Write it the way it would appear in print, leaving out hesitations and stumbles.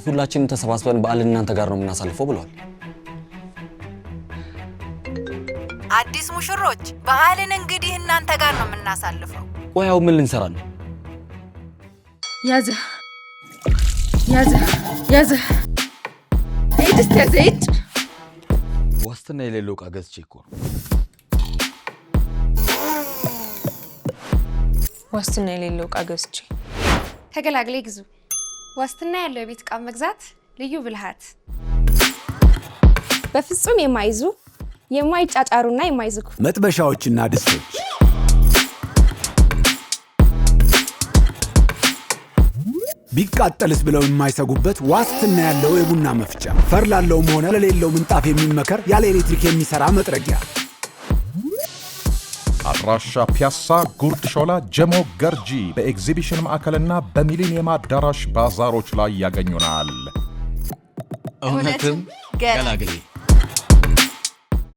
ሁላችንም ተሰባስበን በዓልን እናንተ ጋር ነው የምናሳልፈው ብለዋል። አዲስ ሙሽሮች በዓልን እንግዲህ እናንተ ጋር ነው የምናሳልፈው። ቆያው ምን ልንሰራ ነው? ያዘ እጅ ያዘ ዋስትና የሌለው ዕቃ ገዝቼ እኮ ነው። ዋስትና የሌለው ዕቃ ገዝቼ ተገላግሌ ግዙ። ዋስትና ያለው የቤት ዕቃ መግዛት ልዩ ብልሃት። በፍጹም የማይዙ የማይጫጫሩና የማይዝጉ መጥበሻዎችና ድስቶች ቢቃጠልስ ብለው የማይሰጉበት ዋስትና ያለው የቡና መፍጫ። ፈር ላለውም ሆነ ለሌለው ምንጣፍ የሚመከር ያለ ኤሌክትሪክ የሚሰራ መጥረጊያ። አድራሻ ፒያሳ ጉርድ ሾላ ጀሞ ገርጂ በኤግዚቢሽን ማዕከልና በሚሊኒየም አዳራሽ ባዛሮች ላይ ያገኙናል። እውነትም ገላግሌ